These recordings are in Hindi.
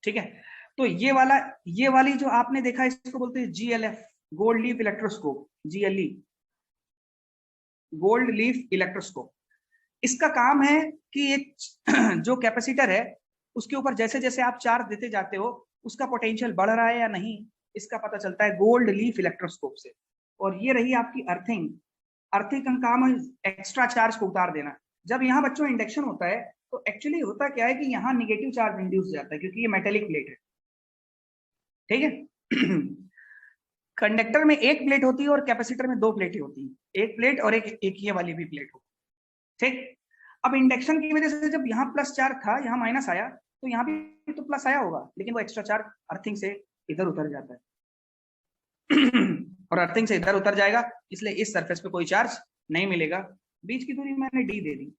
ठीक है। तो ये वाली जो आपने देखा, इसको बोलते हैं GLF, gold leaf electroscope, GLE, gold leaf electroscope. इसका काम है कि एक जो कैपेसिटर है उसके ऊपर जैसे जैसे आप चार्ज देते जाते हो उसका पोटेंशियल बढ़ रहा है या नहीं, इसका पता चलता है गोल्ड लीफ इलेक्ट्रोस्कोप से। और ये रही आपकी अर्थिंग। अर्थिंग का काम है एक्स्ट्रा चार्ज को उतार देना। जब यहाँ बच्चों इंडक्शन होता है तो एक्चुअली होता क्या है कि यहाँ निगेटिव चार्ज इंड्यूस हो जाता है क्योंकि ये मेटेलिक प्लेट है, ठीक है। कंडक्टर में एक प्लेट होती है और कैपेसिटर में दो प्लेटें होती है, एक प्लेट और एक ये वाली भी प्लेट होती है, ठीक। अब इंडक्शन की वजह से जब यहाँ प्लस चार्ज था यहाँ माइनस आया तो यहाँ भी तो प्लस आया होगा, लेकिन वो एक्स्ट्रा चार्ज अर्थिंग से इधर उतर जाता है। और अर्थिंग से इधर उतर जाएगा, इसलिए इस सरफेस पे कोई चार्ज नहीं मिलेगा। बीच की दूरी मैंने d दे दी।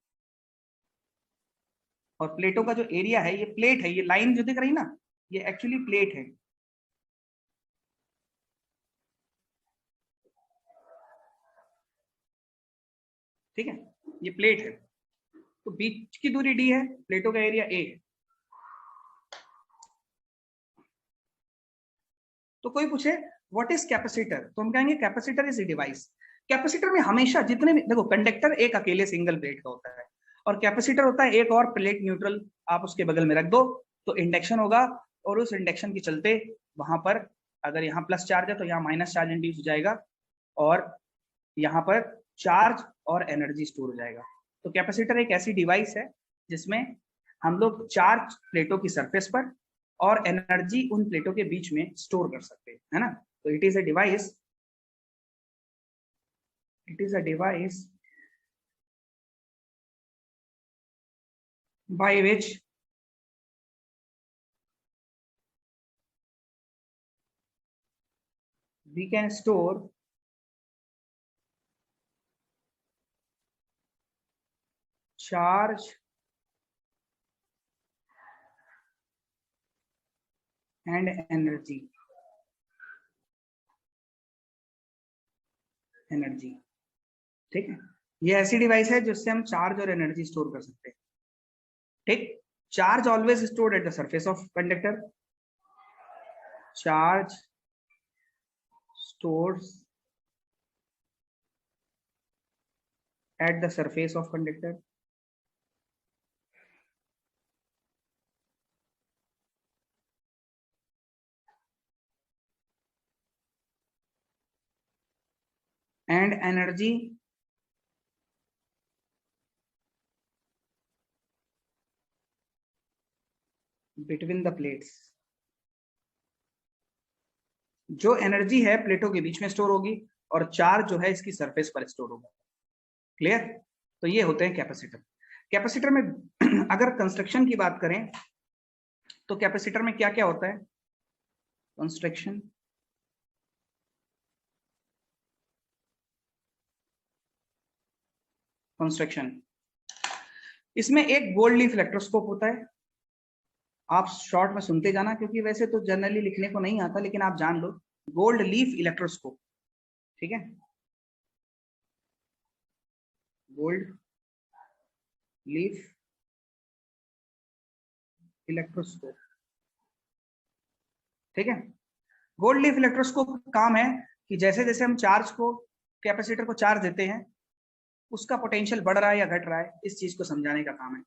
और प्लेटों का जो एरिया है, ये प्लेट है, ये लाइन जो दिख रही ना, ये एक्चुअली प्लेट है। ठीक है, ये प्लेट है, तो बीच की दूरी d है, प्लेटों का एरिया a है। तो कोई पूछे व्हाट इज कैपेसिटर, तो हम कहेंगे capacitor is a device. Capacitor में हमेशा जितने भी देखो, कंडक्टर एक अकेले सिंगल प्लेट का होता है और कैपेसिटर होता है एक और प्लेट न्यूट्रल आप उसके बगल में रख दो तो इंडक्शन होगा, और उस इंडक्शन के चलते वहां पर अगर यहाँ प्लस चार्ज है तो यहाँ माइनस चार्ज इंड्यूस हो जाएगा और यहाँ पर चार्ज और एनर्जी स्टोर हो जाएगा। तो कैपेसिटर एक ऐसी डिवाइस है जिसमें हम लोग चार्ज प्लेटों की सरफेस पर और एनर्जी उन प्लेटों के बीच में स्टोर कर सकते हैं, है ना। तो it is a device, it is a device by which we can store charge and energy, ठीक है। ये ऐसी डिवाइस है जिससे हम चार्ज और एनर्जी स्टोर कर सकते हैं, ठीक। Charge always stored at the surface of conductor, charge stores at the surface of conductor, and energy between the plates। जो एनर्जी है प्लेटों के बीच में स्टोर होगी और चार्ज जो है इसकी सरफेस पर स्टोर होगा। क्लियर। तो ये होते हैं कैपेसिटर। कैपेसिटर में अगर कंस्ट्रक्शन की बात करें तो कैपेसिटर में क्या क्या होता है, कंस्ट्रक्शन, इसमें एक गोल्ड लीफ इलेक्ट्रोस्कोप होता है। आप शॉर्ट में सुनते जाना क्योंकि वैसे तो जनरली लिखने को नहीं आता, लेकिन आप जान लो, गोल्ड लीफ इलेक्ट्रोस्कोप, ठीक है, गोल्ड लीफ इलेक्ट्रोस्कोप, ठीक है। गोल्ड लीफ इलेक्ट्रोस्कोप का काम है कि जैसे जैसे हम चार्ज को, कैपेसिटर को चार्ज देते हैं उसका पोटेंशियल बढ़ रहा है या घट रहा है, इस चीज को समझाने का काम है,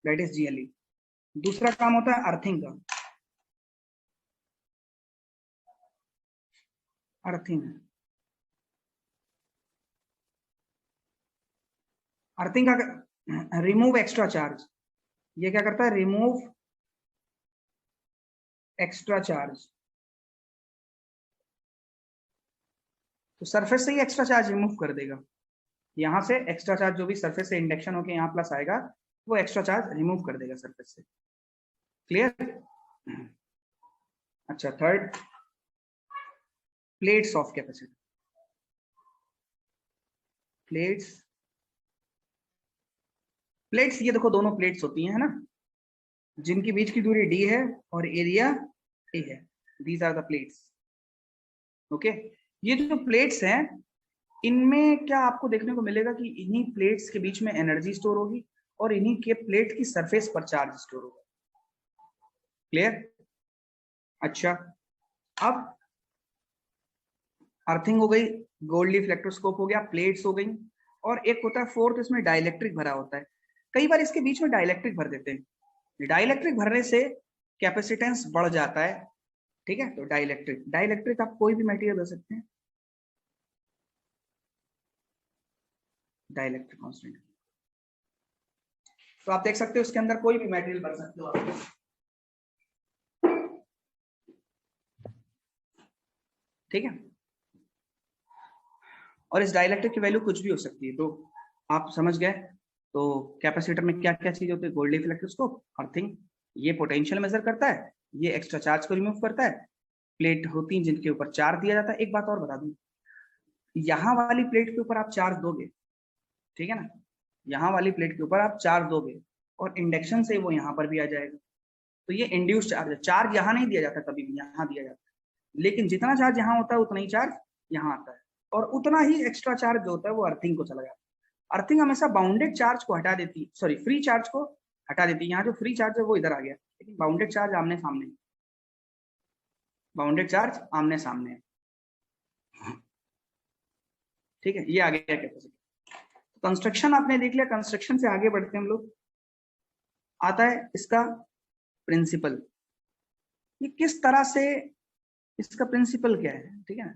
दैट इज GLE। दूसरा काम होता है अर्थिंग का। अर्थिंग, अर्थिंग का रिमूव एक्स्ट्रा चार्ज, ये क्या करता है, रिमूव एक्स्ट्रा चार्ज। तो सरफेस से ही एक्स्ट्रा चार्ज रिमूव कर देगा, यहां से एक्स्ट्रा चार्ज जो भी सरफेस से इंडक्शन होकर यहाँ प्लस आएगा वो एक्स्ट्रा चार्ज रिमूव कर देगा सरफेस से। क्लियर। अच्छा, third, plates of capacitor. Plates, plates ये देखो दोनों प्लेट्स होती हैं, है ना, जिनकी बीच की दूरी d है और एरिया a है। These are the plates. Okay, ये जो प्लेट्स हैं इनमें क्या आपको देखने को मिलेगा कि इन्हीं प्लेट्स के बीच में एनर्जी स्टोर होगी और इन्हीं के प्लेट की सरफेस पर चार्ज स्टोर होगा। क्लियर? अच्छा, अब अर्थिंग हो गई, गोल्ड लीफ इलेक्ट्रोस्कोप हो गया, प्लेट्स हो गई, और एक होता है फोर्थ, इसमें डाइलेक्ट्रिक भरा होता है। कई बार इसके बीच में डाइलेक्ट्रिक भर देते हैं। डाइलेक्ट्रिक भरने से कैपेसिटेंस बढ़ जाता है, ठीक है। तो डाइलेक्ट्रिक आप कोई भी मटेरियल दे सकते हैं, डाइलेक्ट्रिक कांस्टेंट। तो आप देख सकते हो इसके अंदर कोई भी मटेरियल भर सकते हो आप, ठीक है। और इस डाइलेक्ट्रिक की वैल्यू कुछ भी हो सकती है, तो आप समझ गए। तो कैपेसिटर में क्या क्या चीज होती है? गोल्ड लीफ इलेक्ट्रोस्कोप, अर्थिंग, ये पोटेंशियल मेजर करता है, ये एक्स्ट्रा चार्ज को रिमूव करता है, प्लेट होती है जिनके ऊपर चार्ज दिया जाता है। एक बात और बता दूं, यहाँ वाली प्लेट के ऊपर आप चार्ज दोगे, ठीक है ना, यहाँ वाली प्लेट के ऊपर आप चार्ज दोगे और इंडक्शन से वो यहाँ पर भी आ जाएगा। तो ये इंड्यूस चार्ज है। चार्ज यहाँ नहीं दिया जाता, कभी भी यहाँ दिया जाता है, लेकिन जितना चार्ज यहाँ होता है उतना ही चार्ज यहाँ आता है, और उतना ही एक्स्ट्रा चार्ज जो होता है वो अर्थिंग को चला जाता है। अर्थिंग हमेशा बाउंडेड चार्ज को हटा देती है, सॉरी फ्री चार्ज को हटा देती है। यहाँ जो फ्री चार्ज है वो इधर आ गया, लेकिन बाउंडेड चार्ज आमने सामने, बाउंडेड चार्ज आमने सामने, ठीक है। ये आ गया कैपेसिटी। कंस्ट्रक्शन आपने देख लिया, कंस्ट्रक्शन से आगे बढ़ते हैं हम लोग। आता है इसका प्रिंसिपल, ये किस तरह से, इसका प्रिंसिपल क्या है, ठीक है ना।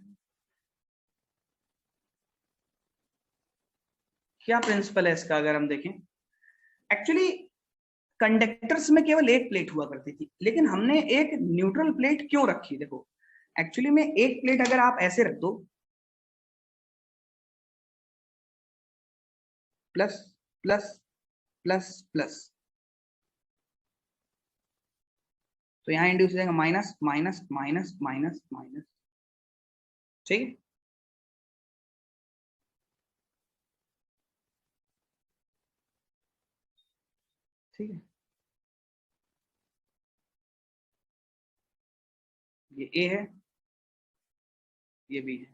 क्या प्रिंसिपल है इसका अगर हम देखें, एक्चुअली कंडक्टर्स में केवल एक प्लेट हुआ करती थी, लेकिन हमने एक न्यूट्रल प्लेट क्यों रखी? देखो एक्चुअली में एक प्लेट अगर आप ऐसे रख दो, प्लस प्लस प्लस प्लस, तो यहां इंड्यूस हो जाएगा minus minus minus minus minus, ठीक है। ठीक है, ये ए है, ये बी है,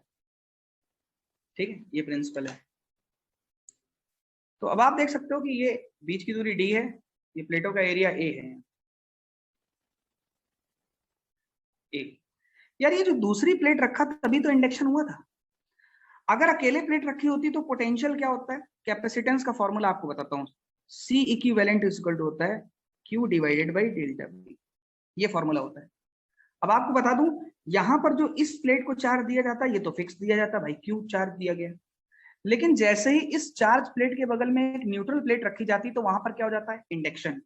ठीक है, ये प्रिंसिपल है। तो अब आप देख सकते हो कि ये बीच की दूरी डी है, ये प्लेटों का एरिया ए है, ए। यार ये जो दूसरी प्लेट रखा तभी तो इंडक्शन हुआ था। अगर अकेले प्लेट रखी होती तो पोटेंशियल क्या होता है? कैपेसिटेंस का फॉर्मूला आपको बताता हूँ, C इक्विवेलेंट इक्वल टू होता है Q divided by delta V, ये फॉर्मूला होता है। अब आपको बता दूं, यहां पर जो इस प्लेट को चार्ज दिया जाता है ये तो फिक्स दिया जाता है भाई, Q चार्ज दिया गया, लेकिन जैसे ही इस चार्ज प्लेट के बगल में एक न्यूट्रल प्लेट रखी जाती तो वहां पर क्या हो जाता है? इंडक्शन।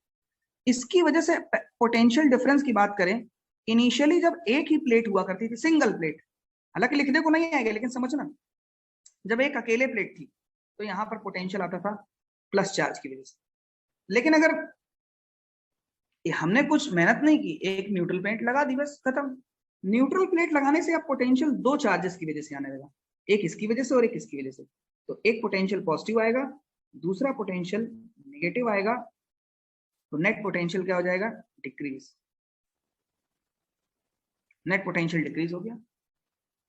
इसकी वजह से पोटेंशियल डिफरेंस की बात करें, इनिशियली जब एक ही प्लेट हुआ करती थी, सिंगल प्लेट, हालांकि लिखने को नहीं आएगा लेकिन समझना, जब एक अकेले प्लेट थी तो यहाँ पर पोटेंशियल आता था प्लस चार्ज की वजह से। लेकिन अगर हमने कुछ मेहनत नहीं की, एक न्यूट्रल प्लेट लगा दी, बस खत्म। न्यूट्रल प्लेट लगाने से अब पोटेंशियल दो चार्जेस की वजह से आने लगा, एक इसकी वजह से और एक इसकी वजह से। तो एक पोटेंशियल पॉजिटिव आएगा, दूसरा पोटेंशियल नेगेटिव आएगा, तो नेट पोटेंशियल क्या हो जाएगा? डिक्रीज। नेट पोटेंशियल डिक्रीज हो गया,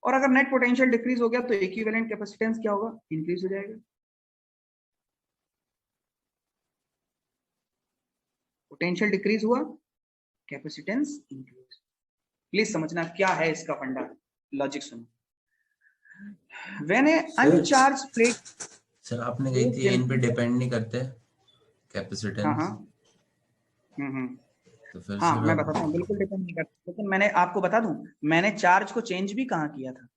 और अगर नेट पोटेंशियल डिक्रीज हो गया तो इक्विवेलेंट कैपेसिटेंस क्या होगा? इंक्रीज हो जाएगा। पोटेंशियल डिक्रीज हुआ, कैपेसिटेंस इंक्रीज। प्लीज समझना क्या है इसका फंडा, लॉजिक सुनो। व्हेन ए अनचार्ज प्लेट, सर आपने कही थी इन पे डिपेंड नहीं करते कैपेसिटेंस। हाँ तो फिर हाँ मैं बताता हूँ, बिल्कुल डिपेंड नहीं करता, लेकिन मैंने आपको बता दूं, मैंने चार्ज को चेंज भी कहाँ किया था?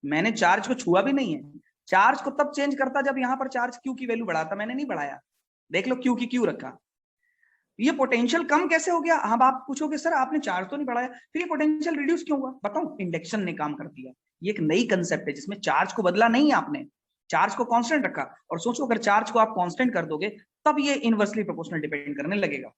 मैंने चार्ज को छुआ भी नहीं है। चार्ज को तब चेंज करता जब यहाँ पर चार्ज क्यू की वैल्यू बढ़ाता, मैंने नहीं बढ़ाया। देख लो क्यू की क्यू रखा। ये पोटेंशियल कम कैसे हो गया? हम आप पूछोगे सर आपने चार्ज तो नहीं बढ़ाया, फिर ये पोटेंशियल रिड्यूस क्यों हुआ? बताऊं, इंडक्शन ने काम कर दिया। ये एक नई कंसेप्ट है जिसमें चार्ज को बदला नहीं आपने, चार्ज को कांस्टेंट रखा। और सोचो अगर चार्ज को आप कांस्टेंट कर दोगे तब ये इनवर्सली प्रोपोर्शनल डिपेंड करने लगेगा।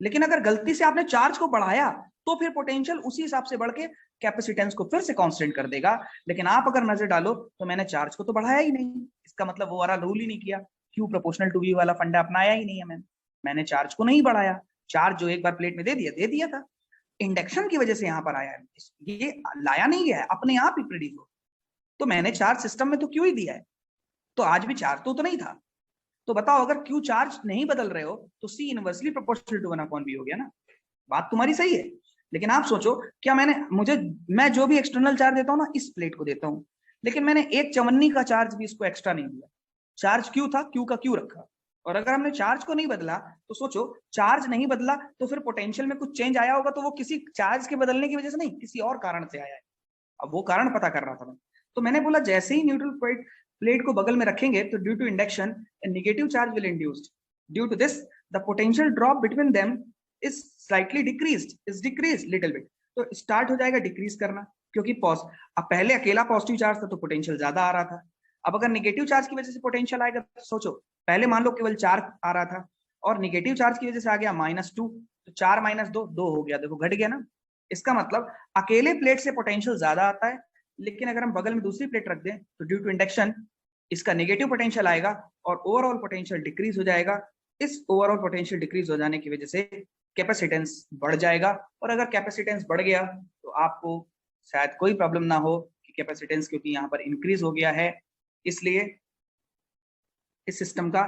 लेकिन अगर गलती से आपने चार्ज को बढ़ाया तो फिर पोटेंशियल उसी हिसाब से बढ़ के कैपेसिटेंस को फिर से कांस्टेंट कर देगा। लेकिन आप अगर नजर डालो तो मैंने चार्ज को तो बढ़ाया ही नहीं, इसका मतलब वो वाला रूल ही नहीं किया, क्यू प्रोपोर्शनल टू वी वाला फंडा अपनाया ही नहीं है मैंने चार्ज को नहीं बढ़ाया। चार्ज जो एक बार प्लेट में दे दिया था, इंडक्शन की वजह से यहाँ पर आया है, ये लाया नहीं गया है, अपने आप ही प्रोड्यूस हो। तो मैंने चार्ज सिस्टम में तो क्यों ही दिया है, तो आज भी चार्ज तो नहीं था। तो बताओ अगर क्यू चार्ज नहीं बदल रहे हो तो सी इनवर्सली प्रोपोर्शनल टू 1/v हो गया ना। बात तुम्हारी सही है, लेकिन आप सोचो, क्या मैं जो भी एक्सटर्नल चार्ज देता हूँ ना, इस प्लेट को देता हूँ, लेकिन मैंने एक चवन्नी का चार्ज भी इसको एक्स्ट्रा नहीं दिया। चार्ज क्यू था, क्यू का क्यू रखा। और अगर हमने चार्ज को नहीं बदला, तो सोचो, चार्ज नहीं बदला तो फिर पोटेंशियल में कुछ चेंज आया होगा, तो वो किसी चार्ज के बदलने की वजह से नहीं, किसी और कारण से आया है। अब वो कारण पता कर रहा था मैं। तो मैंने बोला जैसे ही न्यूट्रल प्लेट को बगल में रखेंगे, तो due to induction a negative charge will induced. Due to this the potential drop between them is slightly decrease little bit. तो स्टार्ट हो जाएगा डिक्रीज करना, क्योंकि अब पहले अकेला पॉजिटिव चार्ज था तो पोटेंशियल ज्यादा आ रहा था। अब अगर नेगेटिव चार्ज की वजह से पोटेंशियल आएगा, तो सोचो, पहले मान लो केवल 4 आ रहा था, और नेगेटिव चार्ज की वजह से आ गया -2, तो 4 - 2 2 हो गया, देखो घट गया ना। इसका मतलब अकेले प्लेट से पोटेंशियल ज्यादा आता है, लेकिन अगर हम बगल में दूसरी प्लेट रख दें, तो ड्यू टू इंडक्शन इसका नेगेटिव पोटेंशियल आएगा और ओवरऑल पोटेंशियल डिक्रीज हो जाएगा। इस ओवरऑल पोटेंशियल डिक्रीज हो जाने की वजह से कैपेसिटेंस बढ़ जाएगा, और अगर कैपेसिटेंस बढ़ गया तो आपको शायद कोई प्रॉब्लम ना हो कि कैपेसिटेंस क्योंकि यहाँ पर इंक्रीज हो गया है, इसलिए इस सिस्टम का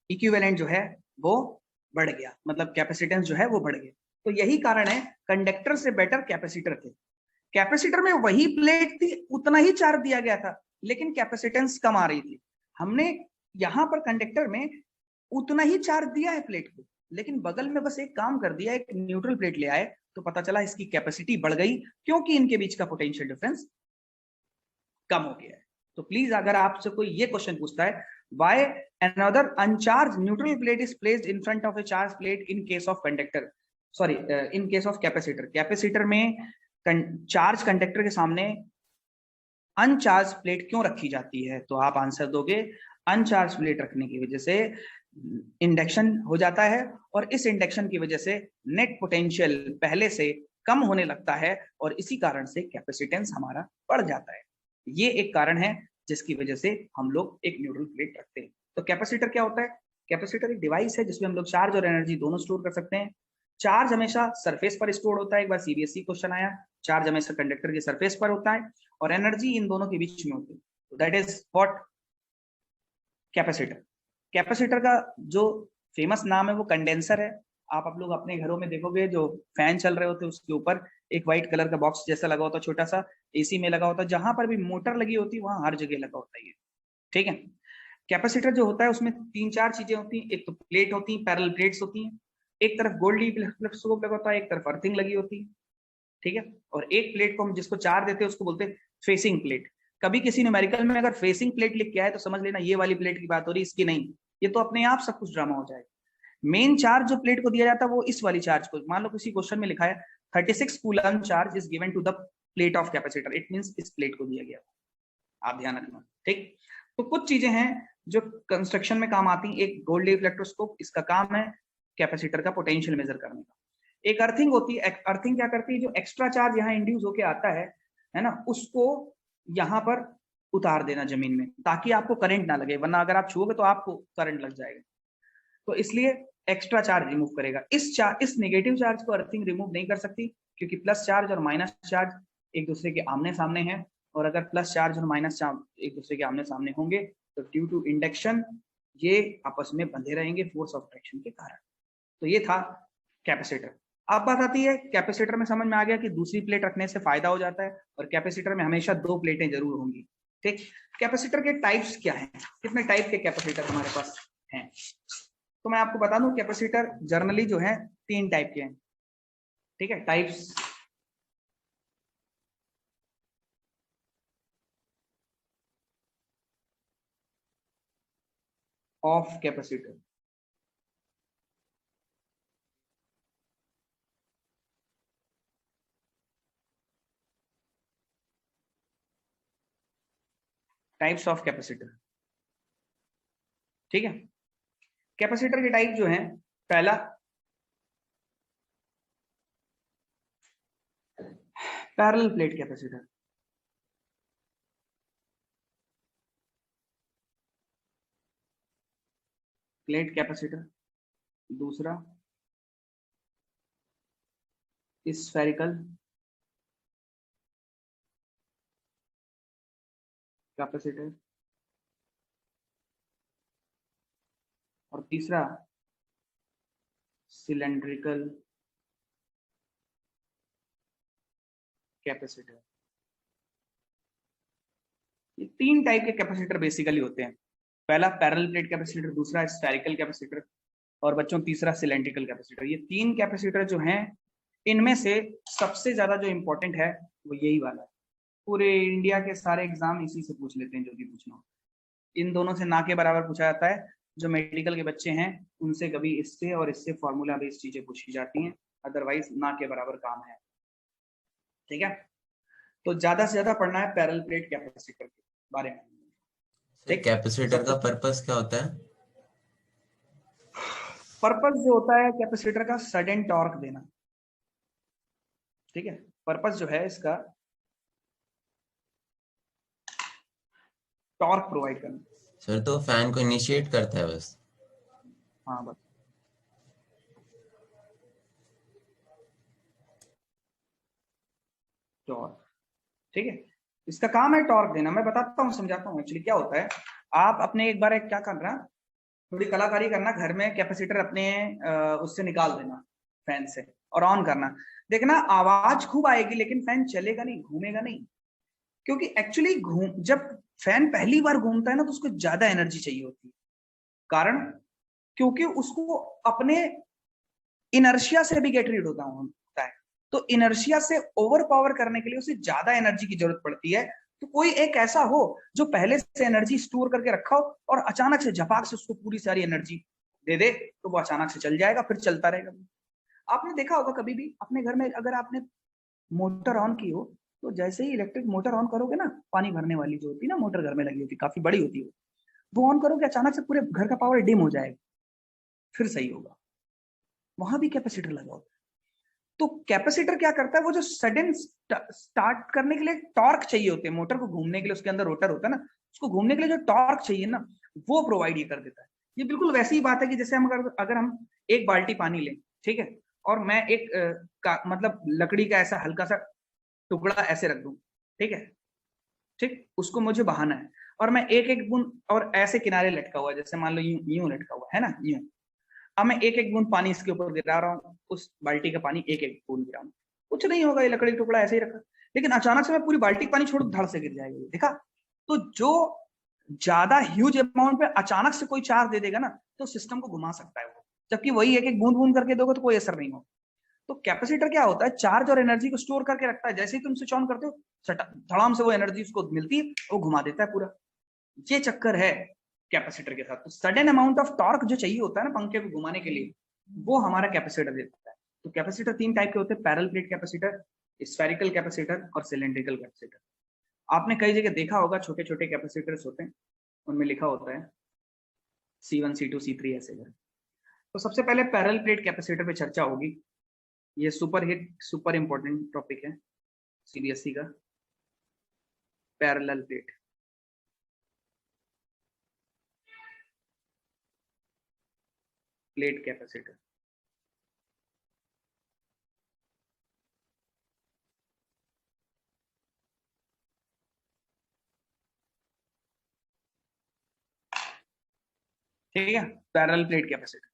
इक्विवेलेंट जो है वो बढ़ गया, मतलब कैपेसिटेंस जो है वो बढ़ गया। तो यही कारण है कंडक्टर से बेटर कैपेसिटर थे। कैपेसिटर में वही प्लेट थी, उतना ही चार्ज दिया गया था, लेकिन कैपेसिटेंस कम आ रही थी। हमने यहाँ पर कंडक्टर में उतना ही चार्ज दिया है प्लेट को, लेकिन बगल में बस एक काम कर दिया, एक न्यूट्रल प्लेट ले आए, तो पता चला इसकी कैपेसिटी बढ़ गई, क्योंकि इनके बीच का पोटेंशियल डिफरेंस कम हो गया है। तो प्लीज अगर आपसे कोई ये क्वेश्चन पूछता है, why another अनचार्ज neutral plate is placed in front of A charge plate in case of conductor, sorry in case of capacitor, capacitor में चार्ज कंडक्टर के सामने अनचार्ज प्लेट क्यों रखी जाती है, तो आप आंसर दोगे, अनचार्ज प्लेट रखने की वजह से इंडक्शन हो जाता है, और इस इंडक्शन की वजह से नेट पोटेंशियल पहले से कम होने लगता है, और इसी कारण से कैपेसिटेंस हमारा बढ़ जाता है। ये एक कारण है जिसकी वजह से हम लोग एक न्यूट्रल प्लेट रखते हैं। तो कैपेसिटर क्या होता है? कैपेसिटर एक डिवाइस है जिसमें हम लोग चार्ज और एनर्जी दोनों स्टोर कर सकते हैं। चार्ज हमेशा सरफेस पर स्टोर होता है, एक बार सीबीएसई क्वेश्चन आया, चार्ज हमेशा कंडक्टर के सरफेस पर होता है, और एनर्जी इन दोनों के बीच में होती है। तो that is what capacitor. Capacitor का जो फेमस नाम है वो कंडेंसर है। आप लोग अपने घरों में देखोगे, जो फैन चल रहे होते हैं उसके ऊपर एक व्हाइट कलर का बॉक्स जैसा लगा होता है, छोटा सा, एसी में लगा होता है, जहां पर भी मोटर लगी होती है वहां हर जगह लगा होता है ये, ठीक है। कैपेसिटर जो होता है उसमें 3-4 चीजें होती हैं। एक तो प्लेट होती है, पैरेलल प्लेट्स होती हैं, एक तरफ गोल्ड स्कोप लगा होता है, एक तरफ अर्थिंग लगी होती है, ठीक है। और एक प्लेट को हम जिसको चार्ज देते हैं उसको बोलते हैं फेसिंग प्लेट। कभी किसी न्यूमेरिकल में अगर फेसिंग प्लेट लिख के आए तो समझ लेना ये वाली प्लेट की बात हो रही है, इसकी नहीं। ये तो अपने आप सब कुछ ड्रामा हो जाएगा। मेन चार्ज जो प्लेट को दिया जाता है वो इस वाली चार्ज को, मान लो किसी क्वेश्चन में लिखा है 36 coulomb charge is given to the plate of capacitor, it means इस प्लेट को दिया गया, आप ध्यान रखना, ठीक। तो कुछ चीजें हैं जो कंस्ट्रक्शन में काम आती हैं। एक गोल्ड लीफ इलेक्ट्रोस्कोप, इसका काम है कैपेसिटर का पोटेंशियल मेजर करने का। एक अर्थिंग होती है, अर्थिंग क्या करती है, जो एक्स्ट्रा चार्ज यहाँ इंड्यूस होके आता है ना, उसको यहाँ पर उतार देना जमीन में, ताकि आपको करंट ना लगे, वरना अगर आप छुओगे तो आपको करंट लग जाएगा। तो इसलिए एक्स्ट्रा चार्ज रिमूव करेगा। इस नेगेटिव चार्ज को अर्थिंग रिमूव नहीं कर सकती, क्योंकि प्लस चार्ज और माइनस चार्ज एक दूसरे के आमने सामने हैं, और अगर प्लस चार्ज और माइनस चार्ज एक दूसरे के आमने सामने होंगे तो ड्यू टू इंडक्शन ये आपस में बंधे रहेंगे फोर्स ऑफ अट्रैक्शन के कारण। तो ये था कैपेसिटर। अब बात आती है, कैपेसिटर में समझ में आ गया कि दूसरी प्लेट रखने से फायदा हो जाता है, और कैपेसिटर में हमेशा 2 प्लेटें जरूर होंगी, ठीक। कैपेसिटर के टाइप्स क्या हैं, कितने टाइप के कैपेसिटर हमारे पास हैं? तो मैं आपको बता दूं, कैपेसिटर जनरली जो है 3 टाइप के हैं, ठीक है, types. Of capacitor, types of capacitor, ठीक है। कैपेसिटर के टाइप जो है, पहला parallel plate capacitor, plate capacitor. दूसरा स्फेरिकल कैपेसिटर, और तीसरा सिलेंड्रिकल कैपेसिटर। ये 3 टाइप के कैपेसिटर बेसिकली होते हैं। पहला पैरेलल प्लेट कैपेसिटर, दूसरा स्फेरिकल कैपेसिटर और बच्चों तीसरा सिलेंड्रिकल कैपेसिटर। ये 3 कैपेसिटर जो हैं, इनमें से सबसे ज्यादा जो इंपॉर्टेंट है वो यही वाला है। पूरे इंडिया के सारे एग्जाम इसी से पूछ लेते हैं जो भी पूछना हो। इन दोनों से ना के बराबर पूछा जाता है। जो मेडिकल के बच्चे हैं उनसे कभी इससे और इससे फॉर्मूला बेस्ड चीजें पूछी जाती हैं, अदरवाइज ना के बराबर काम है। ठीक है, तो ज्यादा से ज्यादा पढ़ना है पैरेलल प्लेट कैपेसिटर के बारे में। सर कैपेसिटर का पर्पस क्या होता है? पर्पस जो होता है कैपेसिटर का, सडन टॉर्क देना। ठीक है, पर्पस जो है इसका टॉर्क प्रोवाइड करना। सर तो फैन को इनिशिएट करता है बस। हाँ बस। टॉर्क, ठीक है, इसका काम है टॉर्क देना। मैं बताता हूँ, समझाता हूँ एक्चुअली क्या होता है। आप अपने एक बार एक क्या करना, थोड़ी कलाकारी करना घर में, कैपेसिटर अपने उससे निकाल देना फैन से और ऑन करना। देखना आवाज खूब आएगी लेकिन फैन चलेगा नहीं, घूमेगा नहीं। क्योंकि एक्चुअली जब फैन पहली बार घूमता है ना तो उसको ज्यादा एनर्जी चाहिए होती है। कारण क्योंकि उसको अपने इनर्शिया से भी गेट रीड होता है। तो इनर्शिया से ओवर पावर करने के लिए उसे ज्यादा एनर्जी की जरूरत पड़ती है। तो कोई एक ऐसा हो जो पहले से एनर्जी स्टोर करके रखा हो और अचानक से झपाक से उसको पूरी सारी एनर्जी दे दे, तो वो अचानक से चल जाएगा, फिर चलता रहेगा। आपने देखा होगा कभी भी अपने घर में, अगर आपने मोटर ऑन की हो तो जैसे ही इलेक्ट्रिक मोटर ऑन करोगे ना, पानी भरने वाली जो होती है ना मोटर घर में लगी होती है, काफी बड़ी होती है, वो ऑन करोगे अचानक से पूरे घर का पावर डिम हो जाएगा, फिर सही होगा। वहां भी कैपेसिटर लगा होता है। तो कैपेसिटर क्या करता है, वो जो सडन स्टार्ट करने के लिए टॉर्क चाहिए होते हैं, मोटर को घूमने के लिए, उसके अंदर रोटर होता है ना, उसको घूमने के लिए जो टॉर्क चाहिए ना, वो प्रोवाइड ये कर देता है। ये बिल्कुल वैसी ही बात है कि जैसे हम अगर हम एक बाल्टी पानी लें, ठीक है, और मैं एक मतलब लकड़ी का ऐसा हल्का सा टुकड़ा ऐसे रख दूं, ठीक है, ठीक, उसको मुझे बहाना है, और मैं एक एक बूंद, और ऐसे किनारे लटका हुआ है, जैसे मान लो यूं यूं लटका हुआ है ना, यूं। अब मैं एक एक बूंद पानी इसके ऊपर गिरा रहा हूँ, उस बाल्टी का पानी एक एक बूंद गिरा, कुछ नहीं होगा, ये लकड़ी का टुकड़ा ऐसे ही रखा। लेकिन अचानक से मैं पूरी बाल्टी पानी छोड़, धड़ से गिर जाएगा ये, देखा। तो जो ज्यादा ह्यूज अमाउंट पे अचानक से कोई चार्ज दे देगा ना, तो सिस्टम को घुमा सकता है वो, जबकि वही एक एक बूंद बूंद करके दोगे तो कोई असर नहीं होगा। तो कैपेसिटर क्या होता है, चार्ज और एनर्जी को स्टोर करके रखता है। जैसे ही तुम स्विच ऑन करते हो, धड़ाम से वो एनर्जी उसको मिलती है, वो घुमा देता है पूरा। ये चक्कर है कैपेसिटर के साथ। तो सडन अमाउंट ऑफ टॉर्क जो चाहिए होता है ना पंखे को घुमाने के लिए, वो हमारा कैपेसिटर देता है। तो कैपेसिटर 3 टाइप के होते हैं, parallel plate capacitor, spherical capacitor और सिलेंड्रिकल कैपेसिटर। आपने कई जगह देखा होगा छोटे छोटे कैपेसिटर्स होते हैं, उनमें लिखा होता है C1 C2 C3 ऐसे करके। तो सबसे पहले पैरेलल प्लेट कैपेसिटर पे चर्चा होगी। ये super hit super important topic है CBSE का, पैरेलल प्लेट। प्लेट कैपेसिटर, ठीक है, पैरेलल प्लेट कैपेसिटर।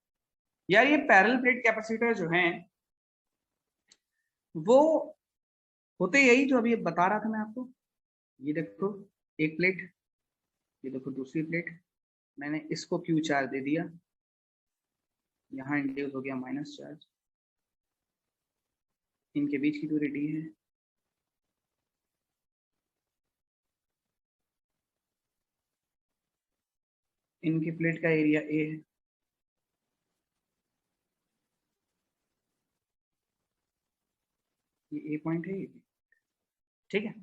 यार ये पैरेलल प्लेट कैपेसिटर जो हैं वो होते यही जो अभी बता रहा था मैं आपको। ये देखो एक प्लेट, ये देखो दूसरी प्लेट, मैंने इसको क्यू चार्ज दे दिया, यहाँ इंड्यूस हो गया माइनस चार्ज, इनके बीच की दूरी डी है, इनकी प्लेट का एरिया ए है, ये ए पॉइंट है, ये ठीक है,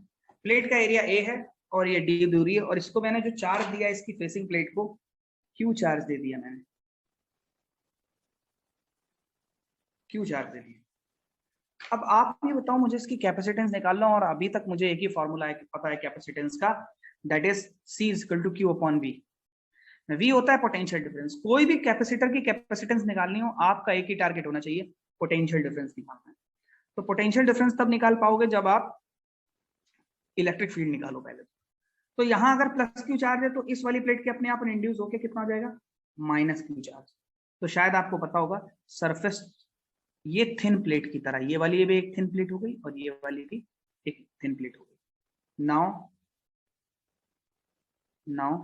प्लेट का एरिया ए है और ये डी दूरी है, और इसको मैंने जो चार्ज दिया इसकी फेसिंग प्लेट को क्यू चार्ज दे दिया, मैंने क्यू चार्ज दे दिया। अब आप ये बताओ मुझे इसकी कैपेसिटेंस निकालना, और अभी तक मुझे एक ही फॉर्मूला पता है कैपेसिटेंस का, that is C equal to Q upon V। V होता है पोटेंशियल डिफरेंस। कोई भी कैपेसिटर की कैपेसिटेंस निकालनी हो, आपका एक ही टारगेट होना चाहिए, पोटेंशियल डिफरेंस निकालना है। तो पोटेंशियल डिफरेंस तब निकाल पाओगे जब आप इलेक्ट्रिक फील्ड निकालो पहले। तो यहाँ अगर प्लस क्यू चार्ज है तो इस वाली प्लेट के अपने आप इंड्यूस होके कितना हो जाएगा, माइनस क्यू चार्ज। तो शायद आपको पता होगा सरफेस, ये थिन प्लेट की तरह, ये वाली भी एक थिन प्लेट हो गई और ये वाली भी एक थिन प्लेट हो गई। Now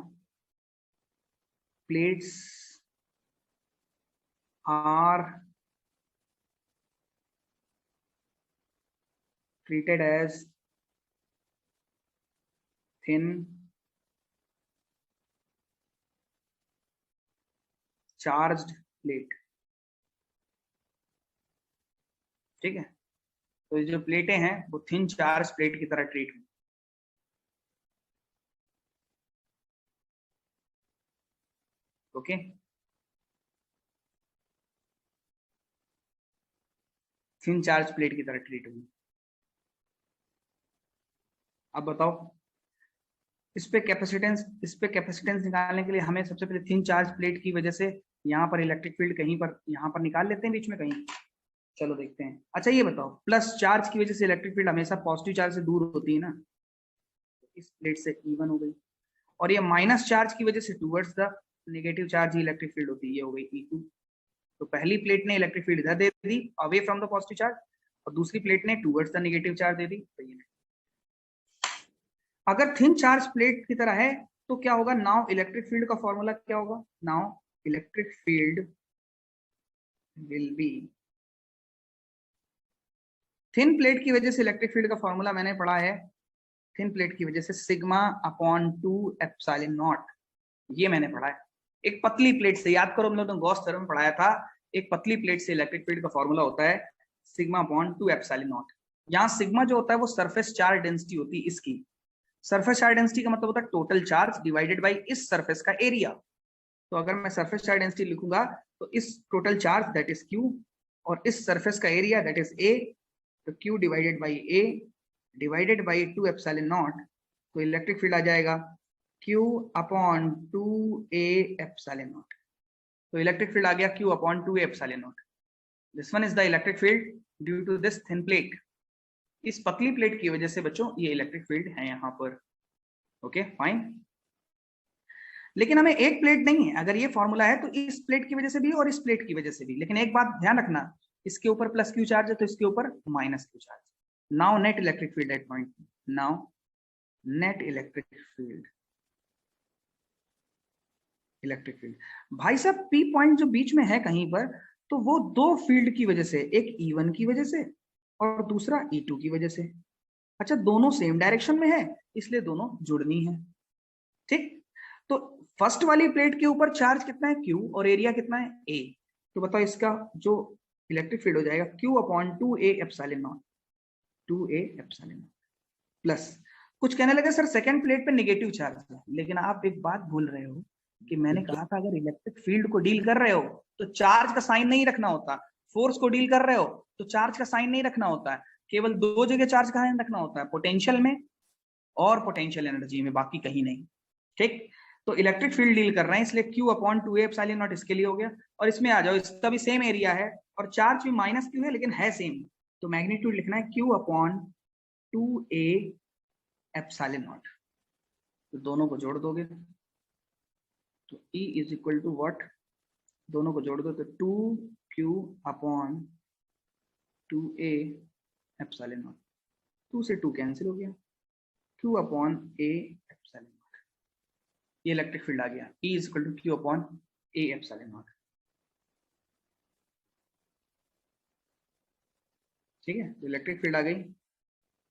plates are treated as thin charged plate। ठीक है, तो ये जो प्लेटें हैं वो थिन चार्ज प्लेट की तरह ट्रीट हुई। ओके, थिन चार्ज प्लेट की तरह ट्रीट हुई। अब बताओ इस पे कैपेसिटेंस निकालने के लिए हमें सबसे पहले थिन चार्ज प्लेट की वजह से यहाँ पर इलेक्ट्रिक फील्ड कहीं पर यहाँ पर निकाल लेते हैं बीच में कहीं। चलो देखते हैं। अच्छा ये बताओ, प्लस चार्ज की वजह से इलेक्ट्रिक फील्ड हमेशा पॉजिटिव चार्ज से दूर होती है ना, इस प्लेट से E1 हो गई, और ये माइनस चार्ज की वजह से towards the negative charge electric field होती है, ये हो गई E2। तो पहली प्लेट ने इलेक्ट्रिक फील्ड इधर दे दी away from the positive charge, और दूसरी प्लेट ने टूवर्ड्स द नेगेटिव चार्ज दे दी। तो ये अगर थिन चार्ज प्लेट की तरह है तो क्या होगा, नाउ इलेक्ट्रिक फील्ड का फॉर्मूला क्या होगा, now electric field will be, thin plate की वजह से इलेक्ट्रिक फील्ड का फॉर्मूला मैंने पढ़ा है, थिन प्लेट की वजह से सिग्मा अपॉन 2 एप्सिलॉन नॉट, ये मैंने पढ़ा है। एक पतली प्लेट से, याद करो हम लोगों ने गॉस थ्योरम पढ़ाया था, एक पतली प्लेट से इलेक्ट्रिक फील्ड का फॉर्मूला होता है सिग्मा अपॉन 2 एप्सिलॉन नॉट। यहाँ सिग्मा जो होता है वो सरफेस चार्ज डेंसिटी होती है इसकी। सरफेस चार्ज डेंसिटी का मतलब होता है टोटल चार्ज डिवाइडेड बाय इस सरफेस का एरिया। तो अगर मैं सरफेस चार्ज डेंसिटी लिखूंगा तो इस total charge that is Q और इस सरफेस का एरिया दैट इज A, तो Q divided by A divided by 2 epsilon not, तो इलेक्ट्रिक फील्ड आ जाएगा Q upon 2A epsilon not. तो इलेक्ट्रिक फील्ड आ गया Q upon 2A epsilon not. This one is the electric field due to this thin plate. इस पतली प्लेट की वजह से बच्चों ये इलेक्ट्रिक फील्ड है यहाँ पर। ओके फाइन, लेकिन हमें एक प्लेट नहीं है, अगर ये फॉर्मूला है तो इस प्लेट की वजह से भी और इस प्लेट की वजह से भी। लेकिन एक बात ध्यान रखना, इसके ऊपर प्लस Q चार्ज है तो इसके ऊपर minus Q charge. Now net electric field at point, now net electric field, electric field भाई साहब P पॉइंट जो बीच में है कहीं पर, तो वो दो फील्ड की वजह से, एक E1 की वजह से और दूसरा E2 की वजह से। अच्छा दोनों सेम डायरेक्शन में है इसलिए दोनों जुड़नी है। ठीक, तो फर्स्ट वाली प्लेट के ऊपर चार्ज कितना है Q और एरिया कितना है A, तो बताओ इसका जो इलेक्ट्रिक फील्ड हो जाएगा Q upon 2A epsilon not, 2A epsilon not plus, कुछ कहने लगे सर सेकंड प्लेट पे नेगेटिव चार्ज है, लेकिन आप एक बात भूल रहे हो कि मैंने कहा था अगर इलेक्ट्रिक फील्ड को डील कर रहे हो तो चार्ज का साइन नहीं रखना होता, फोर्स को डील कर रहे हो तो चार्ज का साइन नहीं रखना होता है, केवल दो जगह चार्ज का साइन रखना होता है, पोटेंशियल में और पोटेंशियल एनर्जी में, बाकी कहीं नहीं। ठीक, तो इलेक्ट्रिक फील्ड डील कर रहे हैं इसलिए Q upon 2A epsilon not इसके लिए हो गया। और इसमें आ जाओ, इसका भी सेम एरिया है और चार्ज भी माइनस Q है लेकिन है सेम, तो मैग्नीट्यूड लिखना है Q upon 2A epsilon not. तो दोनों को जोड़ दोगे तो E is equal to what, दोनों को जोड़ दो तो 2Q upon 2A epsilon not, 2 से 2 कैंसिल हो गया, Q upon A epsilon naught, ये इलेक्ट्रिक फील्ड आ गया E is equal to Q upon A epsilon naught. ठीक है, तो इलेक्ट्रिक फील्ड आ गई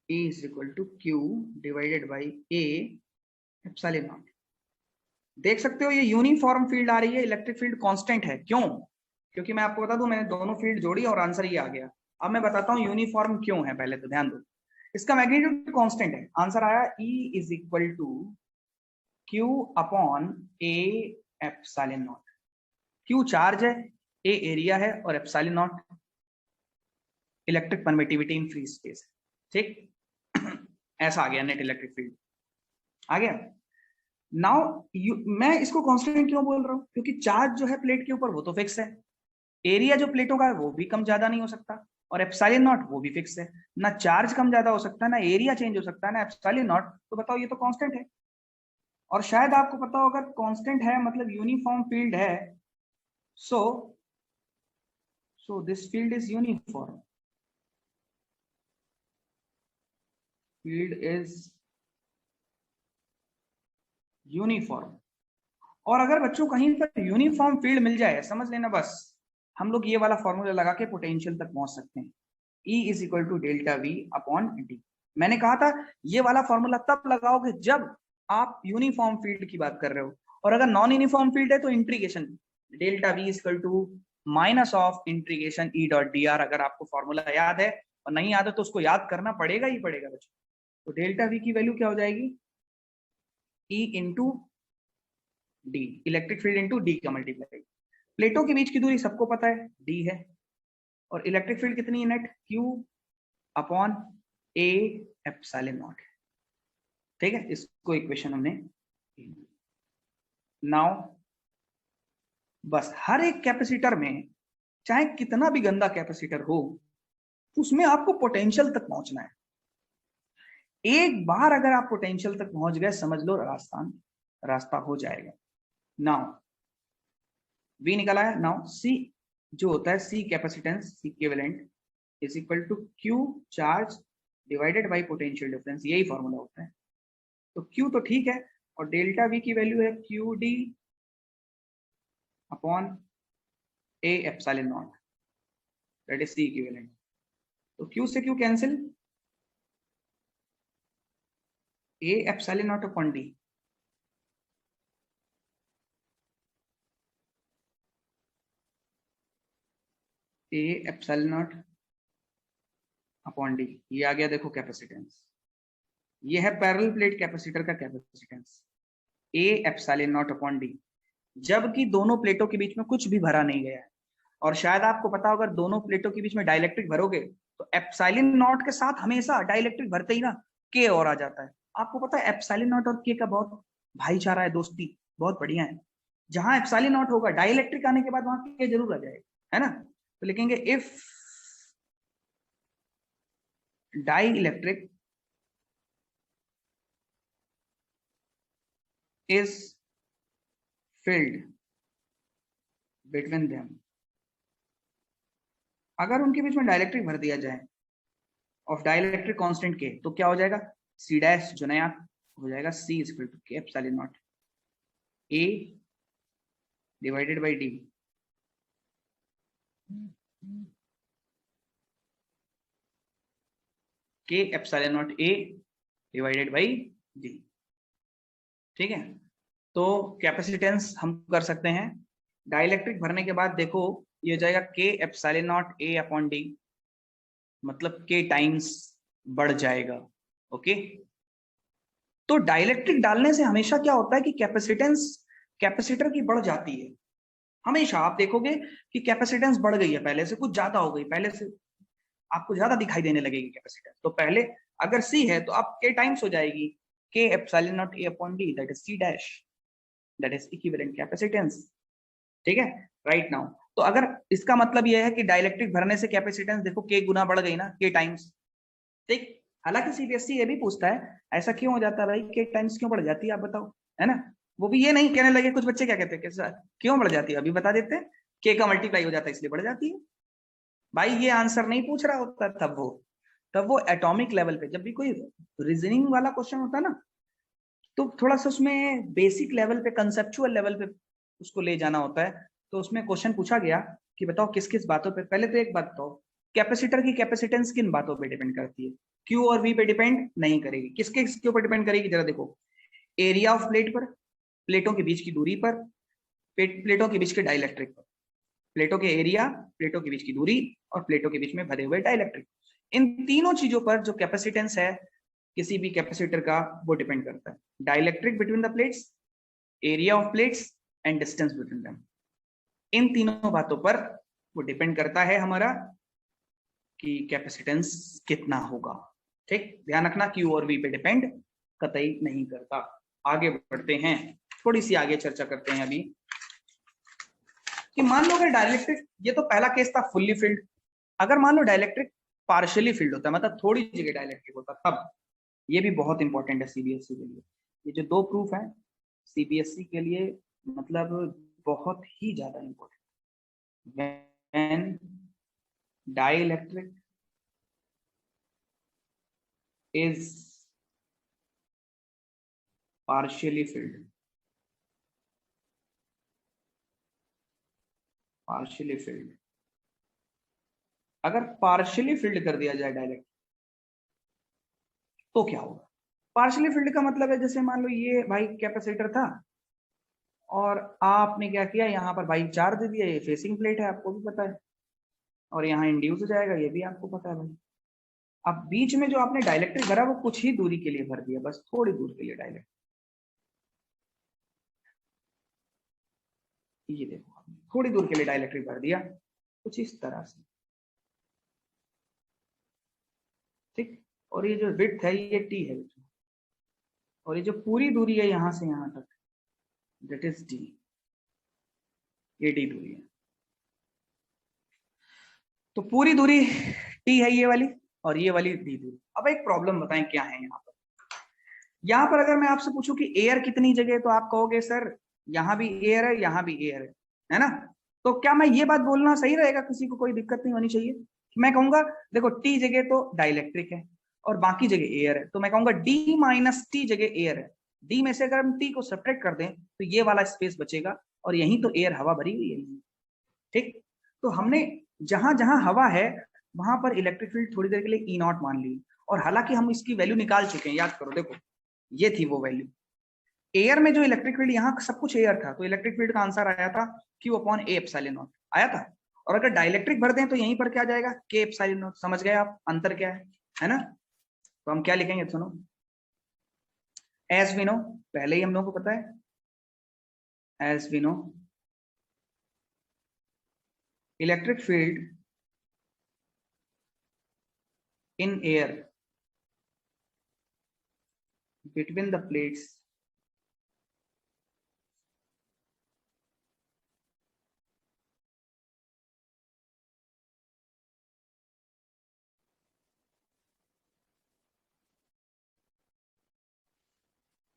E is equal to Q divided by A epsilon naught. देख सकते हो ये यूनिफॉर्म फील्ड आ रही है, इलेक्ट्रिक फील्ड कांस्टेंट है। क्यों? क्योंकि मैं आपको बता दूं मैंने दोनों फील्ड जोड़ी और आंसर ये आ गया। अब मैं बताता हूँ यूनिफॉर्म क्यों है, पहले तो ध्यान दो, इसका मैग्नीट्यूड कांस्टेंट है, आंसर आया E is equal to Q upon A epsilon naught. Q charge है, A एरिया है और epsilon naught electric permittivity in free space. ठीक ऐसा आ गया नेट इलेक्ट्रिक फील्ड आ गया। नाउ मैं इसको कांस्टेंट क्यों बोल रहा हूं, क्योंकि चार्ज जो है प्लेट के ऊपर वो तो फिक्स है, एरिया जो प्लेटों का है वो भी कम ज्यादा नहीं हो सकता, और एप्सिलॉन नॉट वो भी फिक्स है, ना चार्ज कम ज्यादा हो सकता है ना एरिया चेंज हो सकता है ना एप्सिलॉन नॉट, तो बताओ ये तो कांस्टेंट है। और शायद आपको पता होगा कांस्टेंट है मतलब यूनिफॉर्म फील्ड है, so this field is uniform. Field is uniform. और अगर बच्चों कहीं पर यूनिफॉर्म फील्ड मिल जाए, समझ लेना बस हम लोग ये वाला फॉर्मूला लगा के पोटेंशियल तक पहुंच सकते हैं। E is equal to delta V upon D. मैंने कहा था ये वाला फॉर्मूला तब लगाओगे जब आप यूनिफॉर्म फील्ड की बात कर रहे हो, और अगर नॉन यूनिफॉर्म फील्ड है तो integration delta V is equal to minus of integration E dot D R. अगर आपको फॉर्मूला याद है और नहीं याद है तो उसको याद करना पड़ेगा ही पड़ेगा बच्चों। तो डेल्टा वी की वैल्यू क्या हो जाएगी, E into D, electric field into D का मल्टीप्लाई। प्लेटों के बीच की दूरी सबको पता है डी है, और इलेक्ट्रिक फील्ड कितनी है net, Q upon A epsilon naught. ठीक है, इसको इक्वेशन हमने। नाउ बस हर एक कैपेसिटर में चाहे कितना भी गंदा कैपेसिटर हो उसमें आपको पोटेंशियल तक पहुंचना है। एक बार अगर आप पोटेंशियल तक पहुंच गए समझ लो रास्ता हो जाएगा। नाउ V निकला है। नाउ C जो होता है, C capacitance, C equivalent is equal to Q charge divided by potential difference, यही फॉर्मूला होता है। तो Q तो ठीक है, और डेल्टा V की वैल्यू है QD upon A epsilon naught, that is C equivalent. तो Q से Q cancel, A epsilon naught upon D। A epsilon naught upon D, ये आ गया देखो कैपेसिटेंस। ये है पैरेलल प्लेट कैपेसिटर का capacitance, A epsilon naught upon D, जबकि दोनों प्लेटों के बीच में कुछ भी भरा नहीं गया है। और शायद आपको पता होगा दोनों प्लेटों के बीच में डाइलेक्ट्रिक भरोगे तो एप्सिलॉन नॉट के साथ हमेशा डाइलेक्ट्रिक भरते ही ना के और आ जाता है। आपको पता है एप्सिलॉन नॉट और के का बहुत भाईचारा है, दोस्ती बहुत बढ़िया है। जहां एप्सिलॉन नॉट होगा डाइलेक्ट्रिक आने के बाद वहां के जरूर आ जाएगा, है ना। तो लिखेंगे if dielectric is filled between them, अगर उनके बीच में डाइलेक्ट्रिक भर दिया जाए ऑफ डाइलेक्ट्रिक कांस्टेंट के, तो क्या हो जाएगा, सी डैश जो नया हो जाएगा C is equal to K epsilon naught A divided by D. K epsilon naught A divided by D. ठीक है, तो कैपेसिटेंस हम कर सकते हैं डाइलेक्ट्रिक भरने के बाद, देखो ये हो जाएगा के epsilon naught A upon D, मतलब के टाइम्स बढ़ जाएगा। ओके, तो डाइलेक्ट्रिक डालने से हमेशा क्या होता है कि कैपेसिटेंस कैपेसिटर की बढ़ जाती है। हमेशा आप देखोगे कि कैपेसिटेंस बढ़ गई है, पहले से कुछ ज्यादा हो गई, पहले से आपको ज्यादा दिखाई देने लगेगी कैपेसिटेंस। तो पहले अगर सी है तो आप के टाइम्स हो जाएगी के epsilon naught A upon D, that is C dash, that is equivalent capacitance. ठीक है, राइट नाउ तो अगर इसका मतलब यह है कि डाइलेक्ट्रिक भरने से कैपेसिटेंस देखो के गुना बढ़ गई ना, के टाइम्स। ठीक, हालांकि सीबीएसई ये भी पूछता है ऐसा क्यों हो जाता है भाई, के टाइम्स क्यों बढ़ जाती है आप बताओ, है ना। वो भी ये नहीं कहने लगे, कुछ बच्चे क्या कहते हैं कैसा क्यों बढ़ जाती है, अभी बता देते हैं, के का मल्टीप्लाई हो जाता है इसलिए बढ़ जाती है। भाई ये आंसर नहीं पूछ रहा होता तब वो एटॉमिक लेवल पे, जब भी कोई रीजनिंग वाला क्वेश्चन होता है ना, तो थोड़ा सा उसमें बेसिक लेवल पे, कंसेप्चुअल लेवल पे उसको ले जाना होता है। तो उसमें क्वेश्चन पूछा गया कि बताओ किस किस बातों पे, पहले तो एक बात बताओ, कैपेसिटर की कैपेसिटेंस किन बातों पे डिपेंड करती है, क्यू और वी पे डिपेंड नहीं करेगी, किसके किसके ऊपर डिपेंड करेगी जरा देखो, एरिया ऑफ प्लेट पर, प्लेटों के बीच की दूरी पर, प्लेटों के बीच के डाइलेक्ट्रिक पर, प्लेटों के एरिया, प्लेटों के बीच की दूरी और प्लेटों के बीच में भरे हुए डाइलेक्ट्रिक, इन तीनों चीजों पर जो कैपेसिटेंस है किसी भी कैपेसिटर का वो डिपेंड करता है। Dielectric between the plates, area of plates and distance between them, इन तीनों बातों पर वो डिपेंड करता है हमारा कि कैपेसिटेंस कितना होगा। ठीक, ध्यान रखना क्यू और वी पे डिपेंड कतई नहीं करता। आगे बढ़ते हैं, थोड़ी सी आगे चर्चा करते हैं अभी कि मान लो अगर डाइलेक्ट्रिक, ये तो पहला केस था फुल्ली फिल्ड, अगर मान लो डाइलेक्ट्रिक पार्शियली फिल्ड होता है, मतलब थोड़ी जगह डाइलेक्ट्रिक होता, तब ये भी बहुत इंपॉर्टेंट है सीबीएसई के लिए। ये जो दो प्रूफ है सीबीएसई के लिए मतलब बहुत ही ज्यादा important. When dielectric is partially field, partially field, अगर पार्शियली फिल्ड कर दिया जाए डायरेक्ट तो क्या होगा? पार्शियली फिल्ड का मतलब है जैसे मान लो ये भाई कैपेसिटर था और आपने क्या किया, यहाँ पर भाई चार्ज दे दिया, ये फेसिंग प्लेट है आपको भी पता है, और यहाँ इंड्यूस हो जाएगा ये भी आपको पता है भाई। अब बीच में जो आपने डाइलेक्ट्रिक भरा वो कुछ ही दूरी के लिए भर दिया, बस थोड़ी दूर के लिए डाइलेक्ट्रिक, ये देखो थोड़ी दूर के लिए डाइलेक्ट्रिक भर दिया कुछ इस तरह से, ठीक। और ये जो विड्थ है ये टी है, और ये जो पूरी दूरी है यहाँ से यहाँ तक दैट इज डी, ये डी दूरी है। तो पूरी दूरी टी है ये वाली, और ये वाली डी दूरी। अब एक प्रॉब्लम बताएं क्या है यहाँ पर। यहाँ पर अगर मैं आपसे पूछूं कि एयर कितनी जगह है, तो आप कहोगे सर यहाँ भी एयर है, यहाँ भी एयर है ना? तो क्या मैं ये बात बोलना सही रहेगा, किसी को कोई दिक्कत नहीं होनी चाहिए? मैं कहूंगा देखो टी जगह तो डाइलेक्ट्रिक है और बाकी जगह एयर है, तो मैं कहूंगा डी माइनस टी जगह एयर है। डी में से अगर हम टी को सब्ट्रैक्ट कर दें तो ये वाला स्पेस बचेगा, और यहीं तो एयर हवा भरी हुई है, ठीक। तो हमने जहां जहां हवा है वहां पर इलेक्ट्रिक फील्ड थोड़ी देर के लिए ई नॉट मान ली, और हालांकि हम इसकी वैल्यू निकाल चुके हैं, याद करो देखो ये थी वो वैल्यू। एयर में जो इलेक्ट्रिक फील्ड, यहाँ सब कुछ एयर था, तो इलेक्ट्रिक फील्ड का आंसर आया था Q upon A epsilon not आया था। और अगर डाइलेक्ट्रिक भर दें तो यहीं पर क्या जाएगा, K एप्सिलॉन नॉट। समझ गए आप अंतर क्या है ना? तो हम क्या लिखेंगे सुनो, एज वी नो, पहले ही हम लोगों को पता है, as we know electric field in air between the plates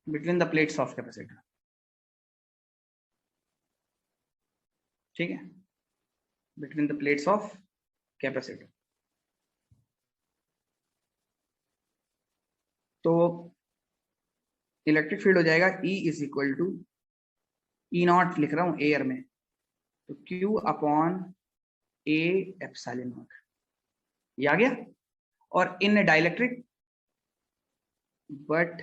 between the plates of capacitor, ठीक है, between the plates of capacitor। तो इलेक्ट्रिक फील्ड हो जाएगा E is equal to E naught, लिख रहा हूं एयर में, तो Q upon A epsilon naught, ये आ गया। और in dielectric, but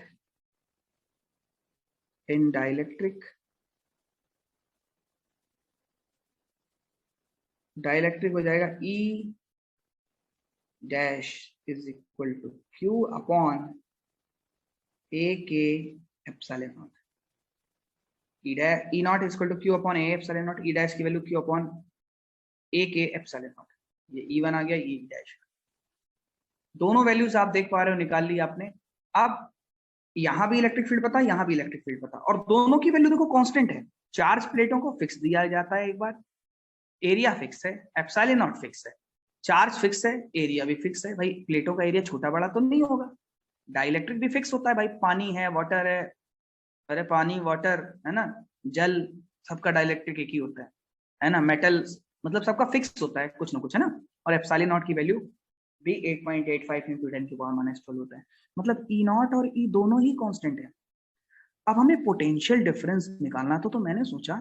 in dielectric, dielectric हो जाएगा E dash is equal to Q upon A K epsilon naught. E naught is equal to Q upon A epsilon naught, E dash की value Q upon A K epsilon naught, ये E1 आ गया, ई डैश। दोनों वैल्यूज आप देख पा रहे हो, निकाल ली आपने। अब यहां भी इलेक्ट्रिक फील्ड पता, यहां भी इलेक्ट्रिक फील्ड पता, और दोनों की वैल्यू देखो कांस्टेंट है। चार्ज प्लेटों को फिक्स दिया जाता है एक बार, एरिया फिक्स है, एप्सिलॉन नॉट फिक्स है, चार्ज फिक्स है, एरिया भी फिक्स है। भाई प्लेटों का एरिया छोटा बड़ा तो नहीं होगा। डाइलेक्ट्रिक भी फिक्स होता है भाई, पानी है, वाटर अरे पानी वाटर है ना, जल, सबका डाइलेक्ट्रिक एक ही होता है ना, मेटल, मतलब सबका फिक्स होता है कुछ ना कुछ, है ना। और एप्सिलॉन नॉट की वैल्यू भी 8.85 into 10 की पावर -12 होता है। मतलब ई नॉट और ई दोनों ही कांस्टेंट है। अब हमें पोटेंशियल डिफरेंस निकालना था, तो मैंने सोचा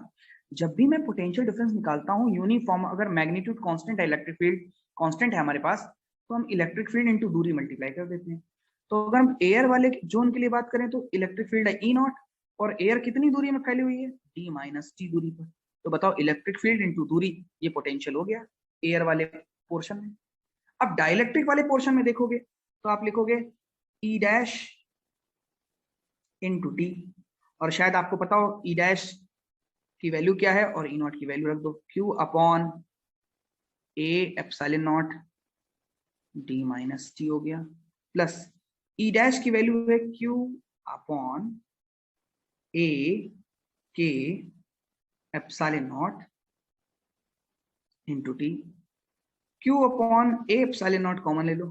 जब भी मैं पोटेंशियल डिफरेंस निकालता हूँ यूनिफॉर्म, अगर मैग्नीट्यूड कांस्टेंट है, इलेक्ट्रिक फील्ड कांस्टेंट है हमारे पास, तो हम इलेक्ट्रिक फील्ड इंटू दूरी मल्टीप्लाई कर देते हैं। तो अगर हम एयर वाले जोन के लिए बात करें तो इलेक्ट्रिक फील्ड है ई नॉट, और एयर कितनी दूरी में फैली हुई है, डी माइनस टी दूरी पर। तो बताओ इलेक्ट्रिक फील्ड इंटू दूरी, ये पोटेंशियल हो गया एयर वाले पोर्शन में। अब डाइलेक्ट्रिक वाले पोर्शन में देखोगे तो आप लिखोगे ई डैश इंटू टी, और शायद आपको पता हो ई डैश की वैल्यू क्या है, और ई नॉट की वैल्यू रख दो, Q upon A epsilon not D minus T हो गया, प्लस ई डैश की वैल्यू है Q upon A K epsilon not into T. Q upon A epsilon not common ले लो,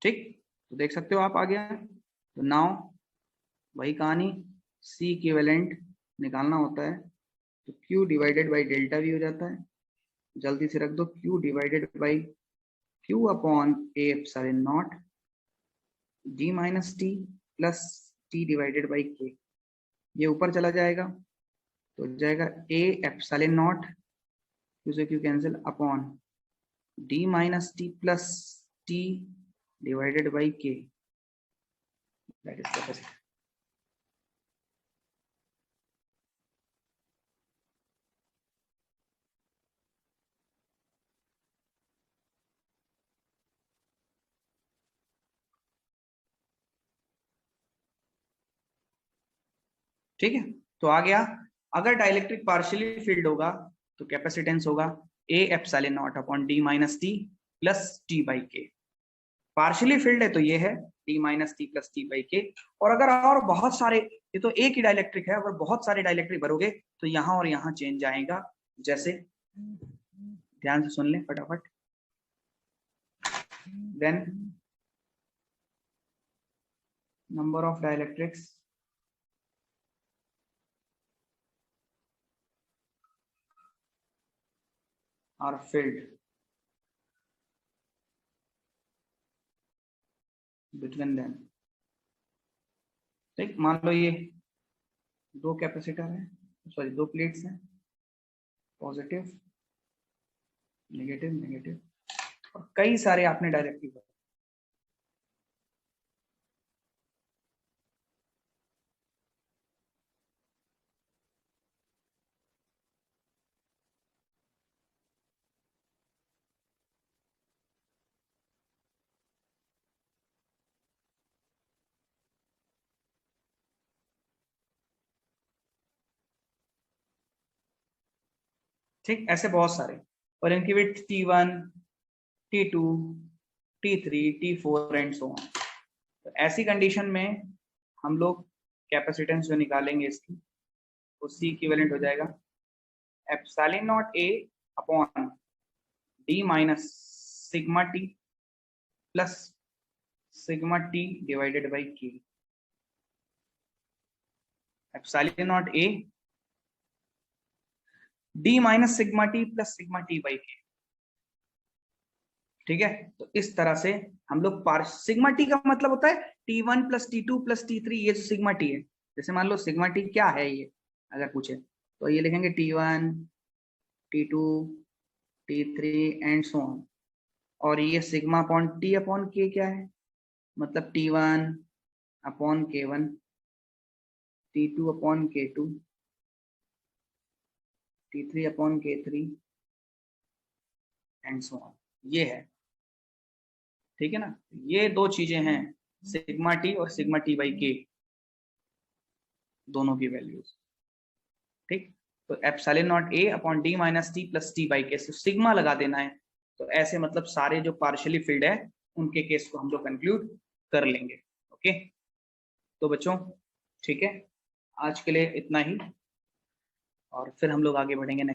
ठीक। तो देख सकते हो आप आ गया। तो नाउ वही कहानी, C इक्विवेलेंट निकालना होता है तो Q divided by delta V हो जाता है, जल्दी से रख दो, Q divided by Q upon A epsilon not G minus T plus T divided by K, ये ऊपर चला जाएगा तो हो जाएगा A एप्सिलॉन नॉट, Q से Q cancel, upon D minus T plus T divided by K, that is capacity. ठीक है, तो आ गया, अगर डाइलेक्ट्रिक पार्शियली फील्ड होगा तो कैपेसिटेंस होगा A epsilon naught upon D minus T plus T by K। Partially field है तो ये है D minus T plus T by K। और अगर और बहुत सारे, ये तो एक ही डाइलेक्ट्रिक है, अगर बहुत सारे डाइलेक्ट्रिक भरोगे तो यहाँ और यहाँ चेंज आएगा, जैसे ध्यान से सुन ले फटाफट। Then number of dielectrics, are field between them. ठीक, मान लो ये दो कैपेसिटर है, सॉरी दो प्लेट्स हैं, पॉजिटिव नेगेटिव नेगेटिव, और कई सारे आपने डायरेक्टिव। ठीक, ऐसे बहुत सारे, और इनकी width T1 T2 T3 T4 and so on. तो ऐसी कंडीशन में हम लोग कैपेसिटेंस जो निकालेंगे इसकी, वो C इक्विवेलेंट हो जाएगा epsilon not A upon D minus sigma T plus sigma T divided by K। Epsilon not A D minus sigma T plus sigma T by K। ठीक है, तो इस तरह से हम लोग सिग्मा टी का मतलब होता है T1 plus T2 plus T3, ये जो सिग्मा टी है, जैसे मान लो सिग्मा टी क्या है ये अगर पूछे तो ये लिखेंगे T1 T2 T3 and so on. और ये sigma upon T upon K क्या है, मतलब T1 upon K1 T2 upon K2 T3 upon K3 and so on, ये है। ठीक है ना, ये दो चीजें हैं, सिग्मा टी और सिग्मा टी बाई के, दोनों की वैल्यूज। ठीक, तो epsilon naught A upon D minus T plus T by के, सिग्मा लगा देना है। तो ऐसे मतलब सारे जो पार्शियली फील्ड है उनके केस को हम लोग कंक्लूड कर लेंगे। ओके, तो बच्चों ठीक है, आज के लिए इतना ही, और फिर हम लोग आगे बढ़ेंगे नेक्स्ट